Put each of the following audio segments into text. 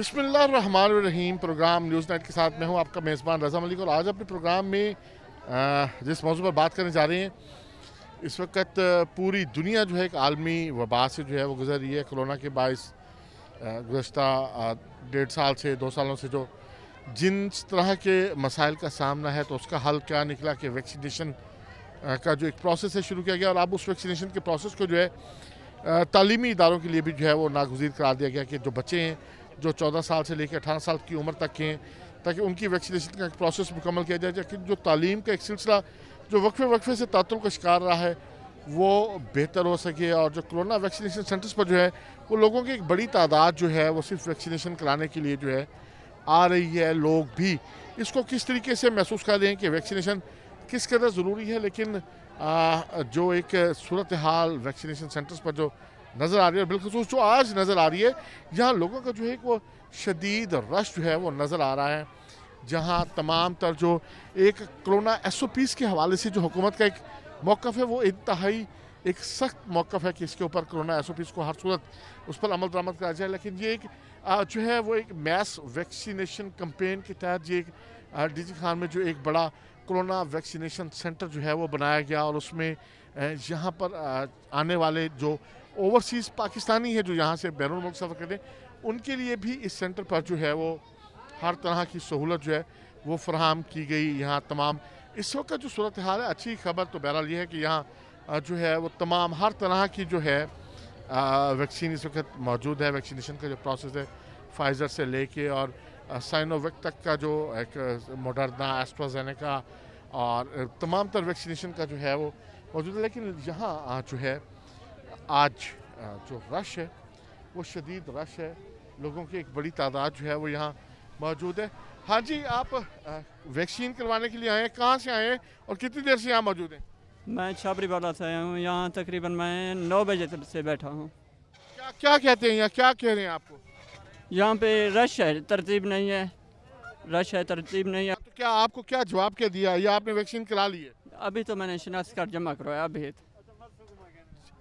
बिस्मिल्लाहिर्रहमानिर्रहीम। Programme news night के साथ मैं हूं आपका मेज़बान रज़ा मलिक और आज अपने प्रोग्राम में जिस मौजू पर बात करने जा रहे हैं, इस वक्त पूरी दुनिया जो है एक आलमी वबा से जो है वो गुजर रही है। कोरोना के बायस गुज़श्ता 1.5 साल से 2 सालों से जो जिन तरह के मसाइल का सामना है, तो उसका हल क्या निकला कि वैक्सीनेशन का जो एक प्रोसेस है शुरू किया गया और अब उस वैक्सीनेशन के प्रोसेस को जो है तालीमी इदारों के लिए भी जो है वो नागुज़ीर करार दिया गया कि जो बच्चे हैं जो 14 साल से लेकर 18 साल की उम्र तक के हैं, ताकि उनकी वैक्सीनेशन का प्रोसेस मुकम्मल किया जाए, ताकि जो तालीम का एक सिलसिला जो वक्फे वक्फे से तातुल का शिकार रहा है वो बेहतर हो सके। और जो कोरोना वैक्सीनेशन सेंटर्स पर जो है वो लोगों की एक बड़ी तादाद जो है वो सिर्फ वैक्सीनेशन कराने के लिए जो है आ रही है। लोग भी इसको किस तरीके से महसूस कर रहे हैं कि वैक्सीनेशन किस कदर ज़रूरी है, लेकिन जो एक सूरत हाल वैक्सीनेशन सेंटर्स पर जो नज़र आ रही है, बिलखसूस जो आज नज़र आ रही है, यहाँ लोगों का जो है वो शदीद रश जो है वो नज़र आ रहा है। जहाँ तमाम तर जो एक कोरोना SOPs के हवाले से जो हुकूमत का एक मौक़िफ़ है वो इंतहाई एक सख्त मौक़िफ़ है कि इसके ऊपर कोरोना SOPs को हर सूरत उस पर अमल दरामद करा जाए। लेकिन ये एक जो है वो एक मैस वैक्सीनेशन कैंपेन के तहत ये एक डीजी खान में जो एक बड़ा कोरोना वैक्सीनेशन सेंटर जो है वो बनाया गया और उसमें यहाँ पर आने वाले जो ओवरसीज़ पाकिस्तानी है जो यहाँ से बैरून मुल्क सफ़र करते हैं, उनके लिए भी इस सेंटर पर जो है वो हर तरह की सहूलत जो है वो फराहम की गई। यहाँ तमाम इस वक्त जो सूरत हाल है, अच्छी खबर तो बहरहाल ये है कि यहाँ जो है वो तमाम हर तरह की जो है वैक्सीन इस वक्त मौजूद है। वैक्सीनेशन का जो प्रोसेस है फाइज़र से लेके और साइनोवेक तक का जो एक मॉडर्ना, एस्ट्राजेनेका और तमाम तर वैक्सीनेशन का जो है वो मौजूद है। लेकिन यहाँ जो है आज जो रश है वो शदीद रश है, लोगों की एक बड़ी तादाद जो है वो यहाँ मौजूद है। हाँ जी, आप वैक्सीन करवाने के लिए आए हैं, कहाँ से आए हैं और कितनी देर से यहाँ मौजूद हैं? मैं छाबरी वाला से आया हूँ, यहाँ तकरीबन मैं 9 बजे से बैठा हूँ। क्या क्या कहते हैं यहाँ, क्या कह रहे हैं आपको? यहाँ पे रश है, तरतीब नहीं है, रश है, तरतीब नहीं है। तो क्या आपको क्या जवाब क्या दिया या आपने वैक्सीन करा ली है? अभी तो मैंने शनाख्ती कार्ड जमा करवाया अभी।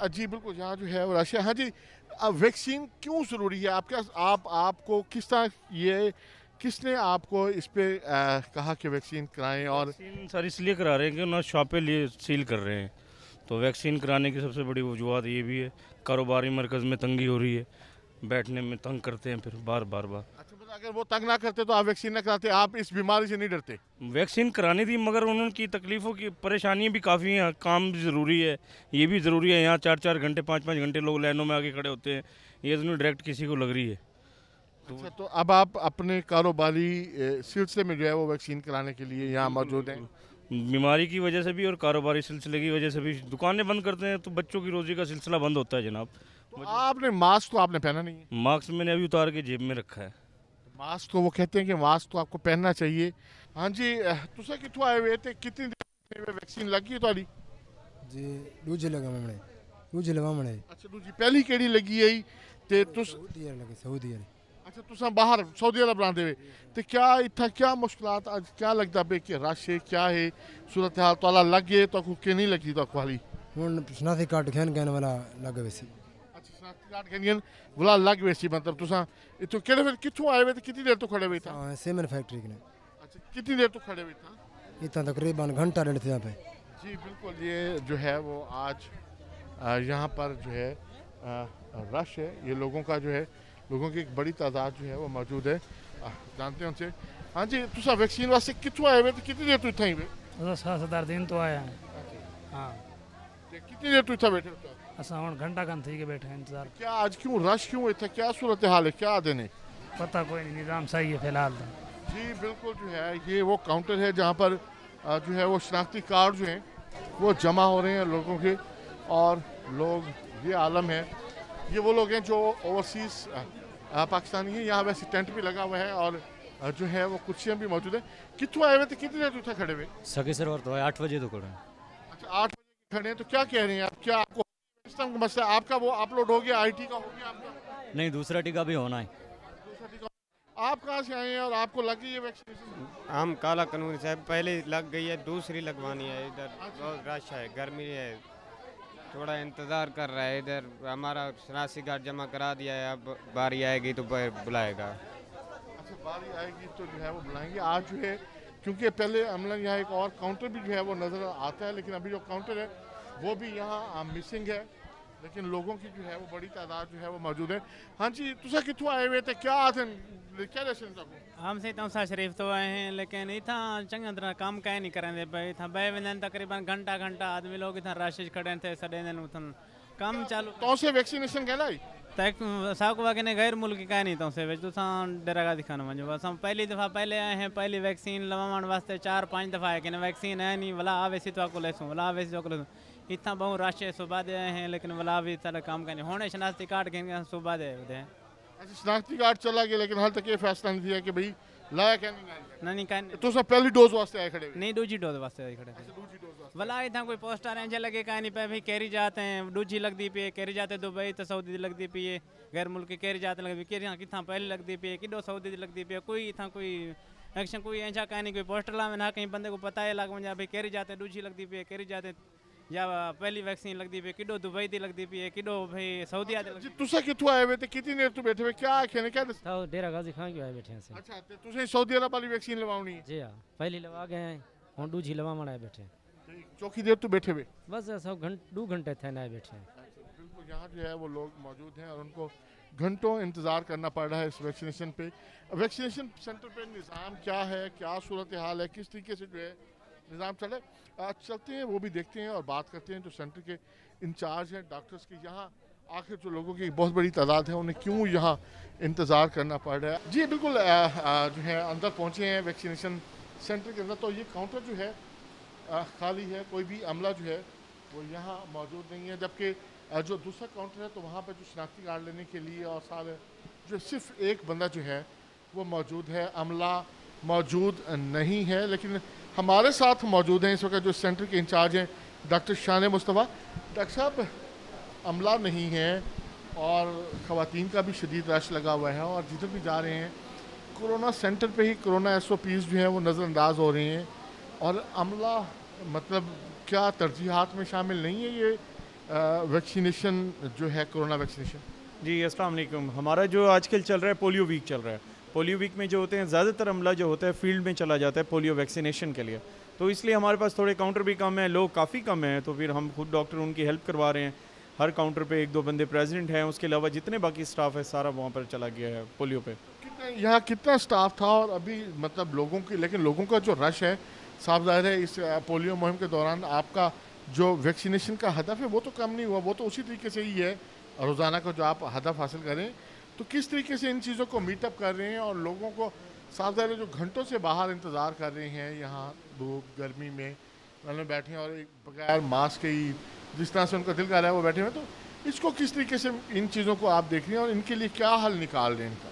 जी बिल्कुल, यहाँ जो है वो रश है। हाँ जी, वैक्सीन क्यों ज़रूरी है? आपको किस तरह ये किसने आपको इस पे कहा कि वैक्सीन कराएं? और वैक्सीन सर इसलिए करा रहे हैं कि ना शॉपें लिए सील कर रहे हैं, तो वैक्सीन कराने की सबसे बड़ी वजूहत ये भी है। कारोबारी मरकज़ में तंगी हो रही है, बैठने में तंग करते हैं फिर बार बार। अच्छा, मतलब अगर वो तंग ना करते तो आप वैक्सीन ना कराते? आप इस बीमारी से नहीं डरते? वैक्सीन करानी थी, मगर उनकी तकलीफ़ों की परेशानियाँ भी काफ़ी हैं, काम भी ज़रूरी है, ये भी ज़रूरी है। यहाँ 4-4 घंटे 5-5 घंटे लोग लाइनों में आके खड़े होते हैं, ये तो नहीं डायरेक्ट किसी को लग रही है। अच्छा, तो अब आप अपने कारोबारी सिलसिले में जो है वो वैक्सीन कराने के लिए यहाँ मौजूद हैं? बीमारी की वजह से भी और कारोबारी सिलसिले की वजह से भी दुकानें बंद करते हैं, तो बच्चों की रोज़ी का सिलसिला बंद होता है जनाब। तो आपने मास्क तो आपने पहना नहीं है? मास्क मैंने अभी उतार के जेब में रखा है। मास्क तो वो कहते हैं कि मास्क तो आपको पहनना चाहिए। हाँ जी, तुसा कितों आए हुए थे, कितनी देर में वैक्सीन लगी थोड़ी? जी दूजे लगा हमने, दूजे लगा हमने। अच्छा, दूजी पहली केड़ी लगी है ते तुस? सऊदी अरब लगे, सऊदी अरब। अच्छा, तुसा बाहर सऊदी अरब रहंदे हुए ते क्या इत्था क्या मुश्किलात आज क्या लगदा पे कि रश है क्या है सूरत हाल ताला लग गए तो को के नहीं लगी तो वाली? हुन शनाख्ती कार्ड खैन कहने वाला लगे वैसी। अच्छा, शनाख्ती कार्ड कहनियन वाला लग वैसी, मतलब तुसा इतो केड़े फिर किथों आए हुए थे, कितनी देर तो खड़े हुए था? हां, सीमेंट फैक्ट्री के ने। अच्छा, कितनी देर तो खड़े हुए था? इतना तकरीबन घंटा डेढ़ थे यहाँ पे। जी बिल्कुल, ये जो है वो आज यहाँ पर जो है रश है, ये लोगों का जो है लोगों की एक बड़ी तादाद जो है वो मौजूद है। जानते हैं उनसे। हाँ जी, तुसा वैक्सीन वास्ते कितों आए हुए थे, कितनी देर तो इतना ही हुए? 7 दिन तो आया है। हाँ, कितनी देर तो इतना बैठे हो? असा हम घंटा खन थी के बैठे हैं इंतजार। क्या आज क्यों रश क्यों इतना, क्या सूरत हाल है, क्या देने? पता कोई नहीं, निज़ाम सही है फिलहाल तो। जी बिल्कुल, जो है ये वो काउंटर है जहाँ पर जो है वो शनाख्ती कार्ड जो हैं वो जमा हो रहे हैं लोगों के, और लोग ये आलम है, ये वो लोग हैं जो ओवरसीज़ पाकिस्तानी हैं। यहाँ वैसे टेंट भी लगा हुआ है और जो है वो कुर्सियाँ भी मौजूद है। कितों आए हुए थे, कितनी देर तो खड़े हुए? सके सर और तो 8 बजे तो खड़े हैं। अच्छा, 8 बजे खड़े हैं, तो क्या कह रहे हैं आप? क्या आपको सिस्टम का मसला, आपका वो अपलोड हो गया, IT का हो गया आपका? नहीं, दूसरा टीका भी होना है। दूसरा टीका। आप कहाँ से आए हैं और आपको लगी है वैक्सीनेशन? हम काला कानून से पहले लग गई है, दूसरी लगवानी है। इधर बहुत रश है, गर्मी है, थोड़ा इंतज़ार कर रहा है। इधर हमारा शनाख्ती कार्ड जमा करा दिया है, अब बारी आएगी तो बुलाएगा। जब बारी आएगी तो जो है वो बुलाएंगे। आज जो है क्योंकि पहले अमला यहाँ एक और काउंटर भी जो है वो नज़र आता है, लेकिन अभी जो काउंटर है वो भी यहाँ मिसिंग है, लेकिन लोगों की जो है वो बड़ी तादाद जो है वो मौजूद है। हाँ जी, तुसा कितों आए हुए थे, क्या आते क्या दसन तक? हम से तौसा शरीफ तो आए हैं, लेकिन इतना चंगी तरह काम कहीं नहीं करेंगे पे इतना बह वेंदन तकरीबन घंटा आदमी लोग इतना रश खड़े थे सड़े दिन उथन काम चालू तो से वैक्सीनेशन कहना ही तक साक वगैरह गैर मुल्क का नहीं तो से वे तुसा डरागा दिखाना वजो बस हम पहली दफ़ा पहले आए हैं, पहली वैक्सीन लवाण वास्ते 4-5 दफ़ा है कि वैक्सीन है नहीं वाला आवे सी तो को लेसूं वाला आवे सी तो लेसूं इतना बहु रश है सुबह दे आए हैं, लेकिन वाला भी सारा काम करने होने शनाख्ती कार्ड के सुबह दे अच्छा शनाख्ती कार्ड चला गया, लेकिन हाल तक ये फैसला नहीं दिया कि भाई लाया क्या नहीं कहने तो सब पहली डोज वास्ते आए खड़े नहीं दूजी डोज वास्ते आए खड़े वाला इतना कोई पोस्टर है लगे कहीं नहीं पे भाई कैरी जाते हैं दूजी लगती पी कैरी जाते दुबई तो सऊदी लगती पी है गैर मुल्क कैरी जाते लगती कैरी हाँ कितना पहले लगती पी है किडो सऊदी लगती पी है कोई इतना कोई एक्शन कोई ऐसा कहीं नहीं कोई पोस्टर ला में ना कहीं बंदे को पता है लग वजह भाई कैरी जाते दूजी लगती पी है कैरी जाते या पहली वैक्सीन लगती पी किडो दुबई दी लगती पी है किडो भाई सऊदी जी तुसा कितों आए हुए थे, कितनी देर तो बैठे हुए, क्या कहने क्या दस? तो डेरा गाजी खां क्यों आए बैठे हैं से। अच्छा ते तुसे सऊदी अरब वाली वैक्सीन लगवानी है? जी हाँ पहली लगा गए हैं और दूजी लवा मनाए बैठे चौकी देर तो बैठे हुए बस सब 2 घंटे थे ना बैठे हैं। बिल्कुल यहाँ जो है वो लोग मौजूद हैं और उनको घंटों इंतज़ार करना पड़ रहा है इस वैक्सीनेशन पे। वैक्सीनेशन सेंटर पे निज़ाम क्या है, क्या सूरत हाल है, किस तरीके से जो है निज़ाम चले, चलते हैं वो भी देखते हैं और बात करते हैं जो सेंटर के इंचार्ज हैं डॉक्टर्स के। यहाँ आखिर जो लोगों की बहुत बड़ी तादाद है उन्हें क्यों यहाँ इंतज़ार करना पड़ रहा है। जी बिल्कुल जो है अंदर पहुँचे हैं वैक्सीनेशन सेंटर के अंदर, तो ये काउंटर जो है खाली है, कोई भी अमला जो है वो यहाँ मौजूद नहीं है, जबकि जो दूसरा काउंटर है तो वहाँ पर जो शनाख्ती कार्ड लेने के लिए और सारे जो सिर्फ एक बंदा जो है वो मौजूद है, अमला मौजूद नहीं है। लेकिन हमारे साथ मौजूद हैं इस वक्त जो सेंटर के इंचार्ज हैं डॉक्टर शान मुस्तफ़ा। डॉक्टर साहब अमला नहीं है और ख़वातीन का भी शदीद रश लगा हुआ है और जिधर भी जा रहे हैं कोरोना सेंटर पे ही कोरोना SOPs जो हैं वो नज़रअंदाज हो रही हैं और अमला मतलब क्या तरजीहात में शामिल नहीं है ये वैक्सीनेशन जो है कोरोना वैक्सीनेशन? जी अस्सलाम वालेकुम। हमारा जो आजकल चल रहा है पोलियो वीक चल रहा है। पोलियो वीक में जो होते हैं ज़्यादातर अमला जो होता है फील्ड में चला जाता है पोलियो वैक्सीनेशन के लिए, तो इसलिए हमारे पास थोड़े काउंटर भी कम है, लोग काफ़ी कम हैं, तो फिर हम खुद डॉक्टर उनकी हेल्प करवा रहे हैं। हर काउंटर पे 1-2 बंदे प्रेसिडेंट हैं, उसके अलावा जितने बाकी स्टाफ है सारा वहाँ पर चला गया है पोलियो पे। यहाँ कितना स्टाफ था और अभी मतलब लोगों की, लेकिन लोगों का जो रश है साफ ज़ाहिर है इस पोलियो मुहिम के दौरान आपका जो वैक्सीनेशन का हदफ है वो तो कम नहीं हुआ, वो तो उसी तरीके से ही है रोज़ाना का जो आप हदफ हासिल करें। तो किस तरीके से इन चीज़ों को मीटअप कर रहे हैं और लोगों को साफ ज़ाहिर है जो घंटों से बाहर इंतज़ार कर रहे हैं यहाँ धूप गर्मी में बैठे हैं और एक बगैर मास्क के ही जिस तरह से उनका दिल कर रहा है वो बैठे हुए, तो इसको किस तरीके से इन चीज़ों को आप देख रहे हैं और इनके लिए क्या हल निकाल रहे हैं इनका?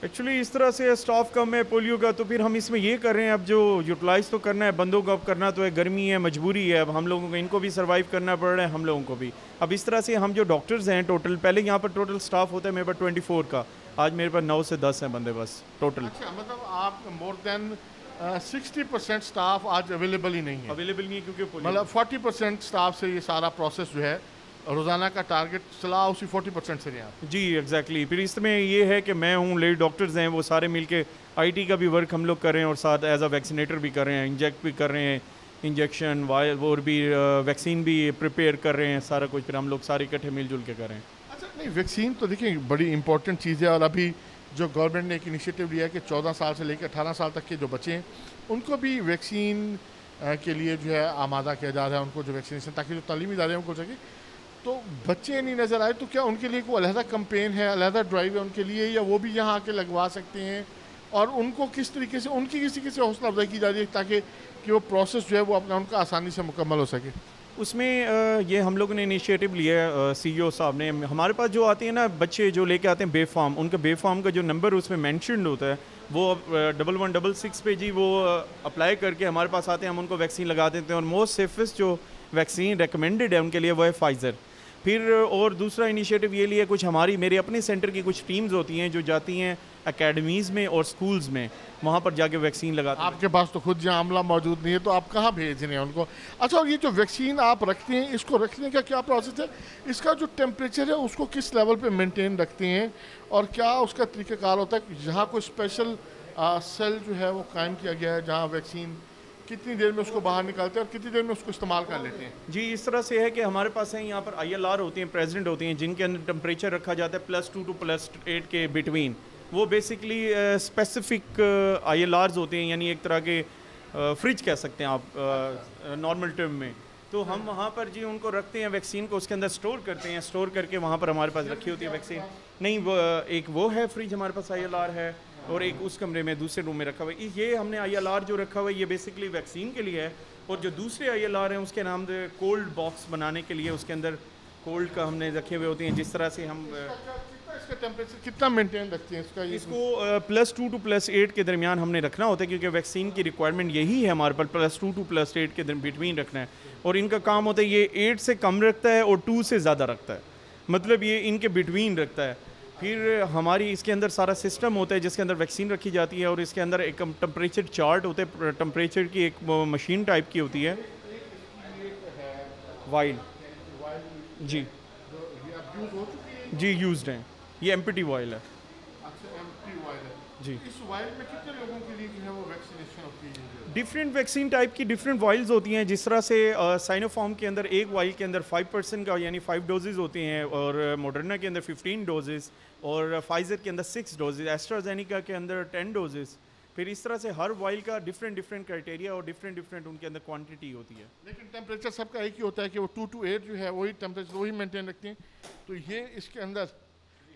एक्चुअली इस तरह से स्टाफ कम है पोलियो का, तो फिर हम इसमें ये कर रहे हैं, अब जो यूटिलाइज़ तो करना है बंदों को, अब करना तो है, गर्मी है, मजबूरी है, अब हम लोगों को इनको भी सर्वाइव करना पड़ रहा है, हम लोगों को भी। अब इस तरह से हम जो डॉक्टर्स हैं टोटल, पहले यहाँ पर टोटल स्टाफ होता है मेरे पास 24 का, आज मेरे पास 9 से 10 हैं बंदे बस टोटल। अच्छा मतलब आप मोर देन 60% स्टाफ आज अवेलेबल ही नहीं है? अवेलेबल नहीं है क्योंकि मतलब 40% स्टाफ से ये सारा प्रोसेस जो है रोज़ाना का टारगेट चला उसी 40% से यहाँ। जी एग्जैक्टली। फिर इसमें ये है कि मैं हूँ, लेडी डॉक्टर्स हैं, वो सारे मिलके IT का भी वर्क हम लोग कर रहे हैं और साथ एज अ वैक्सीनेटर भी कर रहे हैं, इंजेक्ट भी कर रहे हैं, इंजेक्शन वायल और भी वैक्सीन भी प्रिपेयर कर रहे हैं, सारा कुछ फिर हम लोग सारे इकट्ठे मिलजुल के कर रहे हैं। अच्छा नहीं, वैक्सीन तो देखिए बड़ी इंपॉर्टेंट चीज़ है और अभी जो गवर्नमेंट ने एक इनिशिएटिव लिया है कि 14 साल से लेकर 18 साल तक के जो बच्चे हैं उनको भी वैक्सीन के लिए जो है आमादा किया जा रहा है, उनको जो वैक्सीनेशन, ताकि जो तालीमी इदारे हैं उनको सके। तो बच्चे नहीं नज़र आए तो क्या उनके लिए कोई अलहदा कैंपेन है, अलहदा ड्राइव है उनके लिए, या वो भी यहाँ आके लगवा सकते हैं? और उनको किस तरीके से, उनकी किस तरीके से हौसला अफजाई की जा रही है ताकि कि वो प्रोसेस जो है वो अपना उनका आसानी से मुकम्मल हो सके? उसमें ये हम लोगों ने इनिशिएटिव लिया है, CEO साहब ने। हमारे पास जो आते हैं ना बच्चे जो लेके आते हैं बेफार्म, उनका बेफार्म का जो नंबर उसमें मैंशनड होता है वो 1166 पे जी वो अप्लाई करके हमारे पास आते हैं, हम उनको वैक्सीन लगा देते हैं और मोस्ट सेफेस्ट जो वैक्सीन रिकमेंडेड है उनके लिए वो है फाइज़र। फिर और दूसरा इनिशिएटिव ये लिया, कुछ हमारी मेरे अपने सेंटर की कुछ टीम्स होती हैं जो जाती हैं एकेडमीज़ में और स्कूल्स में, वहाँ पर जाके वैक्सीन लगाते हैं। आपके पास तो खुद जहाँ अमला मौजूद नहीं है, तो आप कहाँ भेज रहे हैं उनको? अच्छा, और ये जो वैक्सीन आप रखते हैं, इसको रखने का क्या प्रोसेस है? इसका जो टेम्परेचर है उसको किस लेवल पे मेंटेन रखते हैं, और क्या उसका तरीक़ाकार होता है? यहाँ कोई स्पेशल सेल जो है वो कायम किया गया है जहाँ वैक्सीन कितनी देर में उसको बाहर निकालते हैं और कितनी देर में उसको इस्तेमाल कर लेते हैं? जी, इस तरह से है कि हमारे पास है यहाँ पर ILR होती हैं, प्रेसिडेंट होती हैं, जिनके अंदर टेम्परेचर रखा जाता है +2 to +8 के बिटवीन। वो बेसिकली स्पेसिफिक ILRs होते हैं, यानी एक तरह के फ्रिज कह सकते हैं आप नॉर्मल टर्म में। तो हम वहाँ पर जी उनको रखते हैं, वैक्सीन को उसके अंदर स्टोर करते हैं, स्टोर करके वहाँ पर हमारे पास रखी होती है वैक्सीन। नहीं, वो एक वो है फ्रिज हमारे पास ILR है, और एक उस कमरे में दूसरे रूम में रखा हुआ है। ये हमने ILR जो रखा हुआ है ये बेसिकली वैक्सीन के लिए है, और जो दूसरे ILR हैं उसके नाम से कोल्ड बॉक्स बनाने के लिए उसके अंदर कोल्ड का हमने रखे हुए होते हैं। जिस तरह से हम इसका टेम्परेचर कितना मेंटेन रखते हैं इसका? इसको +2 to +8 के दरमियान हमने रखना होता है, क्योंकि वैक्सीन की रिक्वायरमेंट यही है हमारे पास, +2 to +8 के बिटवीन रखना है। और इनका काम होता है ये 8 से कम रखता है और 2 से ज़्यादा रखता है, मतलब ये इनके बिटवीन रखता है। फिर हमारी इसके अंदर सारा सिस्टम होता है जिसके अंदर वैक्सीन रखी जाती है, और इसके अंदर एक टेम्परेचर चार्ट होता है, टेम्परेचर की एक मशीन टाइप की होती है, वाइल जी जी यूज्ड हैं, ये एम्प्टी वाइल है जी। इस वाइल में कितने लोगों के लिए जो है वो वैक्सीनेशन होती है? डिफरेंट वैक्सीन टाइप की डिफरेंट वाइल्स होती हैं। जिस तरह से साइनोफार्म के अंदर एक वाइल के अंदर 5% का यानी 5 डोजेज़ होते हैं, और मॉडर्ना के अंदर 15 डोजेज़, और फाइज़र के अंदर 6 डोजेज़, एस्ट्राजेनिका के अंदर 10 डोजेज़। फिर इस तरह से हर वाइल का डिफरेंट क्राइटेरिया और डिफरेंट उनके अंदर क्वांटिटी होती है। लेकिन टेम्परेचर सबका एक ही होता है कि वो 2 to 8 जो है वही टेम्परेचर वही मेंटेन रखते हैं। तो ये इसके अंदर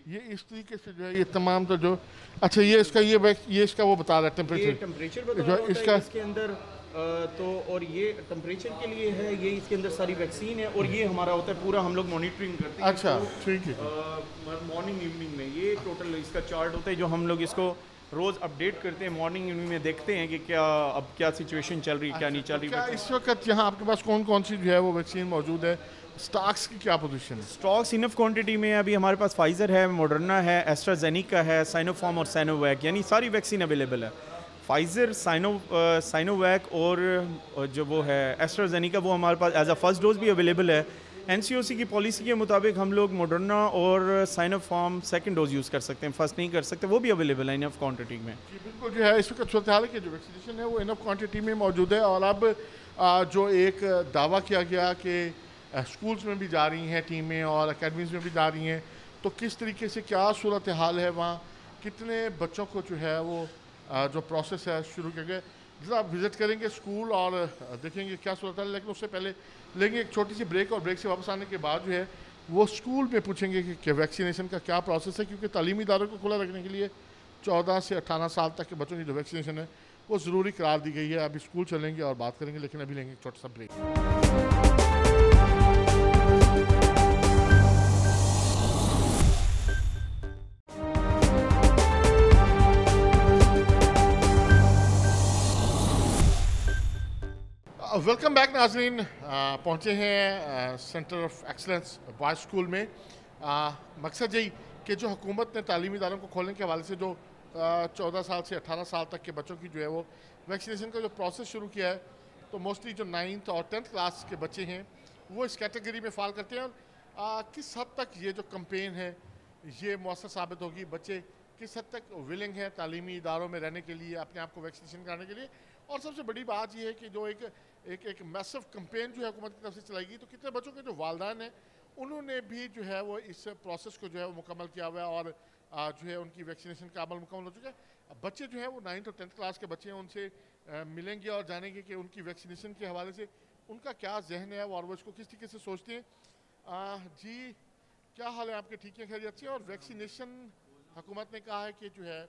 ये इस तरीके से जो है ये तमाम तो जो अच्छा ये इसका ये इसका वो बता रहा है टेम्परेचर बता रहा होता है इसके अंदर। तो और ये टेम्परेचर के लिए है, ये इसके अंदर सारी वैक्सीन है, और ये हमारा होता है पूरा हम लोग मॉनिटरिंग करते हैं। अच्छा, ठीक है। मॉर्निंग इवनिंग में ये टोटल इसका चार्ट होता है जो हम लोग इसको रोज़ अपडेट करते हैं। मॉर्निंग इवनिंग में देखते हैं कि क्या सिचुएशन चल रही है, क्या नहीं चल रही। क्या इस वक्त यहाँ आपके पास कौन कौन सी जो है वो वैक्सीन मौजूद है? स्टॉक्स की क्या पोजीशन है? स्टॉक्स इनफ क्वांटिटी में अभी हमारे पास फाइज़र है, मॉडर्ना है, एस्ट्राजेनिका है, साइनोफार्म और साइनोवैक, यानी सारी वैक्सीन अवेलेबल है। फाइज़र, साइनोवैक और जो वो है एस्ट्राजेनिका, वो हमारे पास एज अ फर्स्ट डोज भी अवेलेबल है। NCOC की पॉलिसी के मुताबिक हम लोग मॉडर्ना और साइनोफार्म सेकंड डोज यूज़ कर सकते हैं, फर्स्ट नहीं कर सकते, वो भी अवेलेबल है इनफ क्वांटिटी में। जी बिल्कुल, जो है इस वक्त सूरत हाल है कि जो वैक्सीनेशन है वो इनफ क्वांटिटी में मौजूद है। और अब जो एक दावा किया गया कि स्कूल्स में भी जा रही हैं टीमें और अकेडमीज़ में भी जा रही हैं, तो किस तरीके से क्या सूरत हाल है वहाँ, कितने बच्चों को जो है वो जो प्रोसेस है शुरू किया गया? जरा आप विज़िट करेंगे स्कूल और देखेंगे क्या सूरत हाल है। लेकिन उससे पहले लेंगे एक छोटी सी ब्रेक, और ब्रेक से वापस आने के बाद जो है वो स्कूल में पूछेंगे कि वैक्सीनेशन का क्या प्रोसेस है, क्योंकि तालीमी इदारों को खुला रखने के लिए 14 से 18 साल तक के बच्चों की जो वैक्सीनेशन है वो ज़रूरी करार दी गई है। अभी स्कूल चलेंगे और बात करेंगे, लेकिन अभी लेंगे एक छोटा सा ब्रेक। वेलकम बैक नाजरीन। पहुँचे हैं centre of excellence boys school में। मकसद यही कि जो हुकूमत ने तालीमी इदारों को खोलने के हवाले से जो 14 साल से 18 साल तक के बच्चों की जो है वो वैक्सीनेशन का जो प्रोसेस शुरू किया है, तो मोस्टली जो 9th और 10th क्लास के बच्चे हैं वो इस कैटेगरी में फ़ॉल करते हैं। और किस हद तक ये जो कैंपेन है ये मौसर साबित होगी, बच्चे किस हद तक विलिंग है तालीमी इदारों में रहने के लिए, अपने आप को वैक्सीनेशन कराने के लिए। और सबसे बड़ी बात यह है कि जो एक मैसिव कैंपेन जो है हुकूमत की तरफ से चलाएगी, तो कितने बच्चों के जो वालिदैन हैं उन्होंने भी जो है वो इस प्रोसेस को जो है वो मुकम्मल किया हुआ है, और जो है उनकी वैक्सीनेशन का अमल मुकम्मल हो चुका है। अब बच्चे जो है वो 9th और 10th क्लास के बच्चे हैं, उनसे मिलेंगे और जानेंगे कि उनकी वैक्सीनेशन के हवाले से उनका क्या जहन है और वो इसको किस तरीके से सोचते हैं। जी क्या हाल है आपके? ठीक है, खैरियत से? और वैक्सीनेशन हुकूमत ने कहा है कि जो है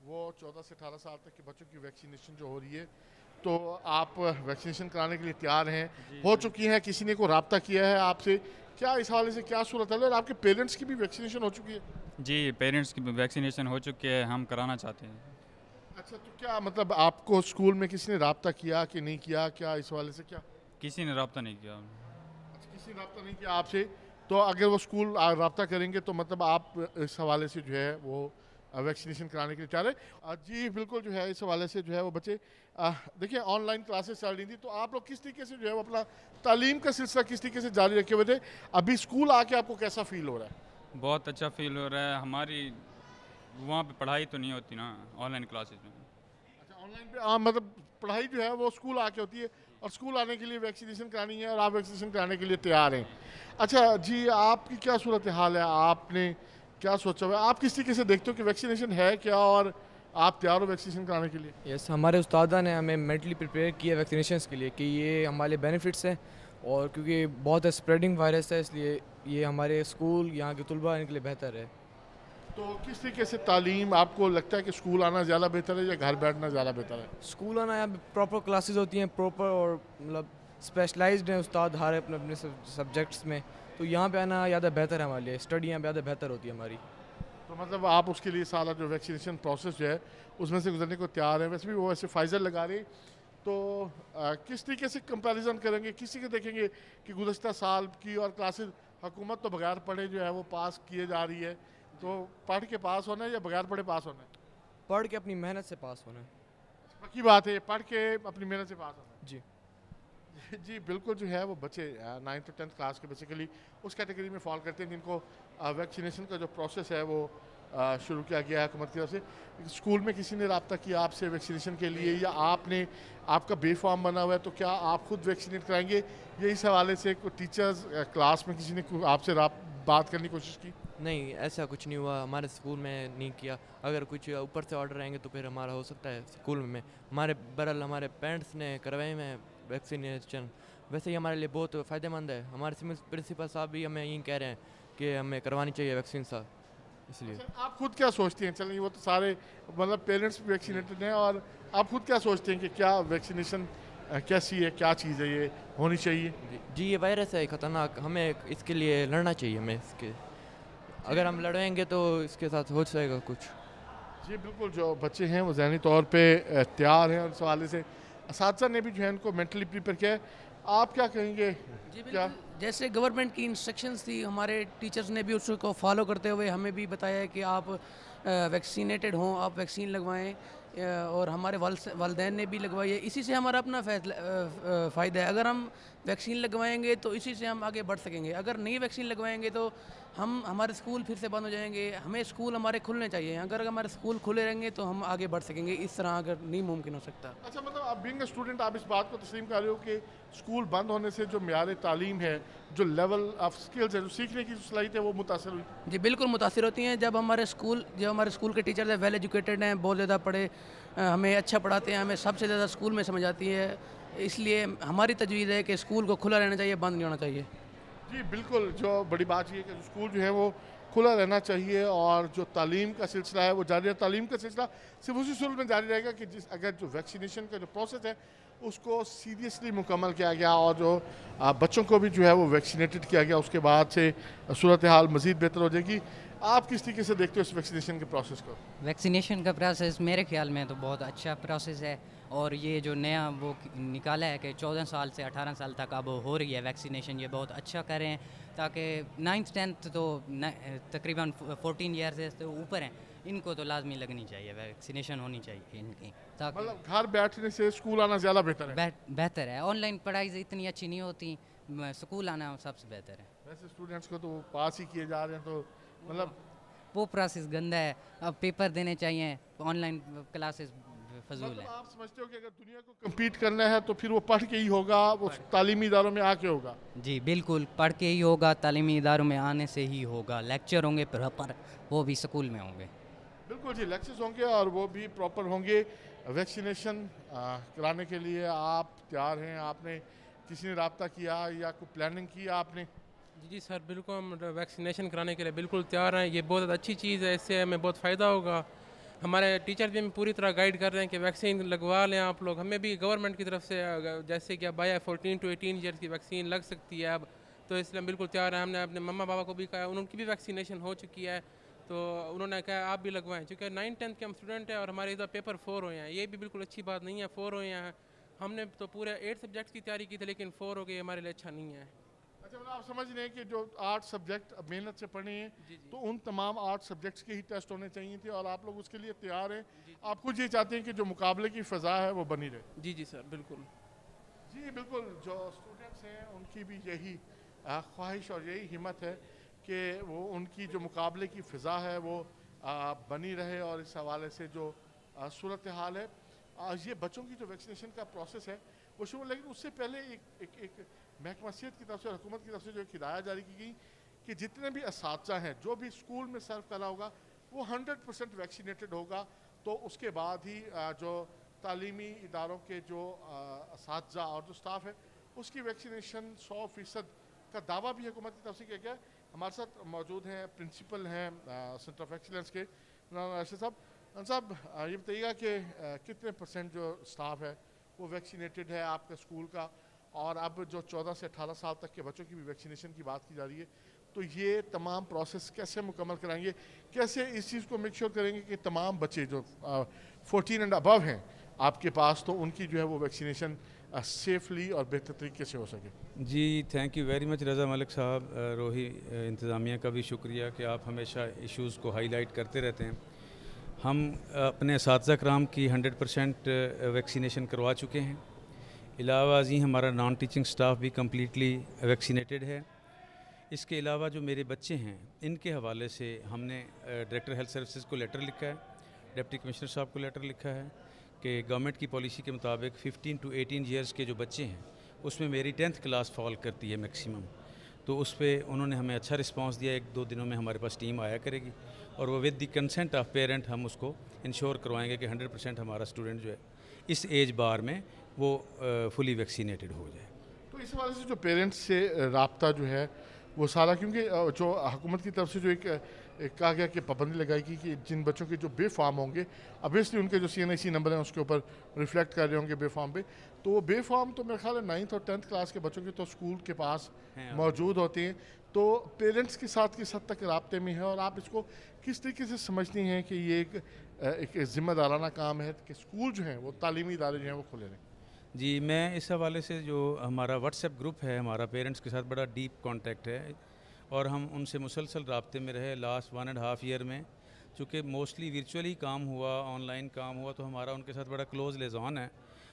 वो 14 से 18 साल तक के बच्चों की वैक्सीनेशन जो हो रही है, तो आप वैक्सीनेशन कराने के लिए तैयार हैं, हो चुकी हैं, किसी ने को रब्ता किया है आपसे, क्या इस हवाले से क्या सूरत है? और आपके पेरेंट्स की भी वैक्सीनेशन हो चुकी है? जी, पेरेंट्स की वैक्सीनेशन हो चुकी है, हम कराना चाहते हैं। अच्छा, तो क्या मतलब आपको स्कूल में किसी ने रब्ता किया कि नहीं किया, क्या इस हवाले से? क्या किसी ने रब्ता नहीं किया? अच्छा, किसी ने रब्ता नहीं किया आपसे। तो अगर वो स्कूल रब्ता करेंगे तो मतलब आप इस हवाले से जो है वो वैक्सीनेशन कराने के लिए चाह रहे। जी बिल्कुल जो है इस हवाले से जो है वो बच्चे देखिए ऑनलाइन क्लासेस चल रही थी, तो आप लोग किस तरीके से जो है वो अपना तालीम का सिलसिला किस तरीके से जारी रखे हुए थे? अभी स्कूल आके आपको कैसा फील हो रहा है? बहुत अच्छा फील हो रहा है। हमारी वहाँ पे पढ़ाई तो नहीं होती ना ऑनलाइन क्लासेस में। अच्छा, ऑनलाइन पे मतलब पढ़ाई जो है वो स्कूल आके होती है, और स्कूल आने के लिए वैक्सीनेशन करानी है और आप वैक्सीनेशन कराने के लिए तैयार हैं। अच्छा जी, आपकी क्या सूरत हाल है? आपने क्या सोचा हुआ है? आप किस तरीके से देखते हो कि वैक्सीनेशन है क्या और आप तैयार हो वैक्सीनेशन कराने के लिए? यस, हमारे उस्तादा ने हमें मेंटली प्रिपेयर किया वैक्सीनेशन के लिए कि ये हमारे बेनिफिट्स हैं, और क्योंकि बहुत स्प्रेडिंग वायरस है इसलिए ये हमारे स्कूल यहाँ के तलबा के लिए बेहतर है। तो किस तरीके से तालीम आपको लगता है कि स्कूल आना ज़्यादा बेहतर है या घर बैठना ज़्यादा बेहतर है? स्कूल आना, यहाँ प्रॉपर क्लासेस होती हैं, प्रॉपर और मतलब स्पेशलाइज्ड हैं उस्ताद हर अपने अपने सब्जेक्ट्स में, तो यहाँ पे आना ज़्यादा बेहतर है हमारे लिए। स्टडी यहाँ ज़्यादा बेहतर होती है हमारी। तो मतलब आप उसके लिए सारा जो वैक्सीनेशन प्रोसेस जो है उसमें से गुजरने को तैयार है। वैसे भी वो वैसे फाइज़र लगा रही, तो किस तरीके से कंपैरिजन करेंगे, किसी के देखेंगे कि गुज़श्ता साल की और क्लासेस हुकूमत तो बगैर पढ़े जो है वो पास किए जा रही है, तो पढ़ के पास होना है या बगैर पढ़े पास होना है? पढ़ के अपनी मेहनत से पास होना है। पक्की बात है, पढ़ के अपनी मेहनत से पास होना है। जी जी बिल्कुल जो है वो बच्चे 9th to 10th क्लास के बेसिकली उस कैटेगरी में फॉल करते हैं जिनको वैक्सीनेशन का जो प्रोसेस है वो शुरू किया गया है हुकूमत की तरफ से। स्कूल में किसी ने रब्ता किया आपसे वैक्सीनेशन के लिए, या आपने आपका बे फॉर्म बना हुआ है तो क्या आप खुद वैक्सीनेट कराएंगे, या इस हवाले से कोई टीचर्स क्लास में किसी ने आपसे बात करने की कोशिश की? नहीं, ऐसा कुछ नहीं हुआ हमारे स्कूल में, नहीं किया। अगर कुछ ऊपर से ऑर्डर आएंगे तो फिर हमारा हो सकता है स्कूल में। बहरहाल हमारे पेरेंट्स ने करवाए में वैक्सीनेशन, वैसे ही हमारे लिए बहुत फ़ायदेमंद है। हमारे प्रिंसिपल साहब भी हमें यही कह रहे हैं कि हमें करवानी चाहिए वैक्सीन साहब, इसलिए। अच्छा, आप खुद क्या सोचते हैं? चलिए वो तो सारे मतलब पेरेंट्स भी वैक्सीनेटेड हैं, और आप खुद क्या सोचते हैं कि क्या वैक्सीनेशन कैसी है, क्या चीज़ है, ये होनी चाहिए? जी ये वायरस है ख़तरनाक, हमें इसके लिए लड़ना चाहिए। हमें इसके अगर हम लड़ेंगे तो इसके साथ हो जाएगा कुछ। जी बिल्कुल, जो बच्चे हैं वो ज़हनी तौर पे तैयार हैं, और इस हवाले से असातिज़ा ने भी जो है इनको मेंटली प्रिपेयर किया है। आप क्या कहेंगे? जी क्या बिल्कुल, जैसे गवर्नमेंट की इंस्ट्रक्शंस थी, हमारे टीचर्स ने भी उसको फॉलो करते हुए हमें भी बताया है कि आप वैक्सीनेटेड हों, आप वैक्सीन लगवाएं, और हमारे वालदैन ने भी लगवाई है। इसी से हमारा अपना फ़ायदा है। अगर हम वैक्सीन लगवाएंगे तो इसी से हम आगे बढ़ सकेंगे। अगर नहीं वैक्सीन लगवाएंगे तो हमारे स्कूल फिर से बंद हो जाएंगे। हमें स्कूल हमारे खुलने चाहिए। अगर हमारे स्कूल खुले रहेंगे तो हम आगे बढ़ सकेंगे। इस तरह अगर नहीं मुमकिन हो सकता। अच्छा, मतलब आप बीइंग अ स्टूडेंट आप इस बात को तस्लीम कर रहे हो कि स्कूल बंद होने से जो म्यार तालीम है, जो लेवल ऑफ स्किल्स है, जो सीखने की सलाहियत है, वो मुतासर हुई? जी बिल्कुल मुतासर होती हैं। जब हमारे स्कूल के टीचर्स हैं, वेल एजुकेटेड हैं, बहुत ज़्यादा पढ़े, हमें अच्छा पढ़ाते हैं, हमें सबसे ज़्यादा स्कूल में समझ आती है। इसलिए हमारी तजवीज़ है कि स्कूल को खुला रहना चाहिए, बंद नहीं होना चाहिए। जी बिल्कुल, जो बड़ी बात ये है कि स्कूल जो है वो खुला रहना चाहिए, और जो तालीम का सिलसिला है वो जारी है। तालीम का सिलसिला सिर्फ उसी सूरत में जारी रहेगा कि अगर जो वैक्सीनेशन का जो प्रोसेस है उसको सीरियसली मुकम्मल किया गया, और जो बच्चों को भी जो है वो वैक्सीनेटेड किया गया, उसके बाद से सूरत हाल मज़ीद बेहतर हो जाएगी। आप किस तरीके से देखते हो इस वैक्सीनेशन के प्रोसेस को? वैक्सीनेशन का प्रोसेस मेरे ख्याल में तो बहुत अच्छा प्रोसेस है, और ये जो नया वो निकाला है कि 14 साल से 18 साल तक अब हो रही है वैक्सीनेशन, ये बहुत अच्छा करें, ताकि 9th 10th तो तकरीबन 14 ईयर से ऊपर हैं, इनको तो लाजमी लगनी चाहिए, वैक्सीनेशन होनी चाहिए इनकी, ताकि मतलब घर बैठने से स्कूल आना ज़्यादा बेहतर है? बेहतर है। ऑनलाइन पढ़ाई इतनी अच्छी नहीं होती, स्कूल आना सबसे बेहतर है। वैसे स्टूडेंट्स को तो पास ही किए जा रहे हैं, तो मतलब वो प्रोसेस गंदा है। अब पेपर देने चाहिए, ऑनलाइन क्लासेस फजूल है। आप समझते हो कि अगर दुनिया को कम्पीट करना है तो फिर वो पढ़ के ही होगा, वो तालीमी इदारों में आके होगा? जी बिल्कुल, पढ़ के ही होगा, तालीमी इदारों में आने से ही होगा। लेक्चर होंगे प्रॉपर, वो भी स्कूल में होंगे। बिल्कुल जी, लेक्चर्स होंगे और वो भी प्रॉपर होंगे। वैक्सीनेशन कराने के लिए आप तैयार हैं? आपने किसी ने रब्ता किया या कोई प्लानिंग की आपने? जी सर, बिल्कुल हम वैक्सीनेशन कराने के लिए बिल्कुल तैयार हैं। ये बहुत अच्छी चीज़ है, इससे हमें बहुत फ़ायदा होगा। हमारे टीचर भी हमें पूरी तरह गाइड कर रहे हैं कि वैक्सीन लगवा लें आप लोग। हमें भी गवर्नमेंट की तरफ से जैसे कि अब आया 14 to 18 ईयर्स की वैक्सीन लग सकती है अब, तो इसलिए हम बिल्कुल तैयार हैं। हमने अपने मम्मा पापा को भी कहा, उनकी भी वैक्सीनेशन हो चुकी है, तो उन्होंने कहा आप भी लगवाएं। चूँकि 9th 10th के हम स्टूडेंट हैं और हमारे इधर पेपर 4 हुए हैं, ये भी बिल्कुल अच्छी बात नहीं है, 4 हुए हैं। हमने तो पूरे 8 सब्जेक्ट्स की तैयारी की थी, लेकिन 4 हो गई, हमारे लिए अच्छा नहीं है। अच्छा, मतलब आप समझ रहे हैं कि जो 8 सब्जेक्ट अब मेहनत से पढ़े हैं तो उन तमाम 8 सब्जेक्ट्स के ही टेस्ट होने चाहिए थे और आप लोग उसके लिए तैयार हैं। आप खुद ये चाहते हैं कि जो मुकाबले की फ़ज़ा है वो बनी रहे। जी जी सर, बिल्कुल जी बिल्कुल, जो स्टूडेंट्स हैं उनकी भी यही ख्वाहिश और यही हिम्मत है कि वो उनकी जो मुकाबले की फ़ज़ा है वो बनी रहे। और इस हवाले से जो सूरत हाल है, ये बच्चों की जो वैक्सीनेशन का प्रोसेस है वो शुरू, लेकिन उससे पहले एक महकमा सेहत की तरफ से और हुकूमत की तरफ से जो एक हिदायत जारी की गई कि जितने भी असातिज़ा हैं जो भी स्कूल में सर्व करा होगा वो 100% वैक्सीनेटेड होगा। तो उसके बाद ही जो तालीमी इदारों के जो असातिज़ा और जो स्टाफ है उसकी वैक्सीनेशन 100% का दावा भी हुकूमत की तरफ से किया गया। हमारे साथ मौजूद हैं प्रिंसिपल हैं सेंटर ऑफ एक्सीलेंस के साहब, ये बताइएगा कि कितने % जो स्टाफ है वो वैक्सीनेटेड है आपका स्कूल का, और अब जो 14 से 18 साल तक के बच्चों की भी वैक्सीनेशन की बात की जा रही है, तो ये तमाम प्रोसेस कैसे मुकम्मल कराएंगे, कैसे इस चीज़ को मेक श्योर करेंगे कि तमाम बच्चे जो 14 एंड अबव हैं आपके पास, तो उनकी जो है वो वैक्सीनेशन सेफली और बेहतर तरीके से हो सके। जी थैंक यू वेरी मच रज़ा मलिक साहब, रोही इंतज़ामिया का भी शुक्रिया कि आप हमेशा इश्यूज़ को हाईलाइट करते रहते हैं। हम अपने असातिज़ा कराम की 100% वैक्सीनेशन करवा चुके हैं। अलावा जी हमारा नॉन टीचिंग स्टाफ भी कम्प्लीटली वैक्सीनेटेड है। इसके अलावा जो मेरे बच्चे हैं इनके हवाले से हमने डायरेक्टर हेल्थ सर्विसेज को लेटर लिखा है, डिप्टी कमिश्नर साहब को लेटर लिखा है कि गवर्नमेंट की पॉलिसी के मुताबिक 15 to 18 ईयर्स के जो बच्चे हैं उसमें मेरी 10th क्लास फॉल करती है मैक्सिमम। तो उस पर उन्होंने हमें अच्छा रिस्पांस दिया। 1-2 दिनों में हमारे पास टीम आया करेगी और वो with the consent of parent हम उसको इंश्योर करवाएंगे कि 100% हमारा स्टूडेंट जो है इस एज बार में वो फुली वैक्सीनेटेड हो जाए। तो इस हवाले से जो पेरेंट्स से राब्ता जो है वो सारा, क्योंकि जो हुकूमत की तरफ से जो एक कहा गया कि पाबंदी लगाएगी कि जिन बच्चों के जो बेफार्म होंगे, ऑब्वियसली उनके जो CNIC नंबर हैं उसके ऊपर रिफ्लेक्ट कर रहे होंगे बेफार्म पे, तो वो बेफार्म तो मेरे ख्याल है 9th और 10th क्लास के बच्चों के तो स्कूल के पास मौजूद होते हैं। तो पेरेंट्स के साथ किस हद तक राब्ते में है और आप इसको किस तरीके से समझती हैं कि ये एक ज़िम्मेदाराना काम है कि स्कूल जो हैं वो तालीमी इदारे जो हैं वो खुले रहें? जी मैं इस हवाले से जो हमारा व्हाट्सएप ग्रुप है हमारा पेरेंट्स के साथ बड़ा डीप कांटेक्ट है और हम उनसे मुसलसल राब्ते में रहे लास्ट 1.5 ईयर में। चूँकि मोस्टली वर्चुअली काम हुआ, ऑनलाइन काम हुआ, तो हमारा उनके साथ बड़ा क्लोज लिज़ान है।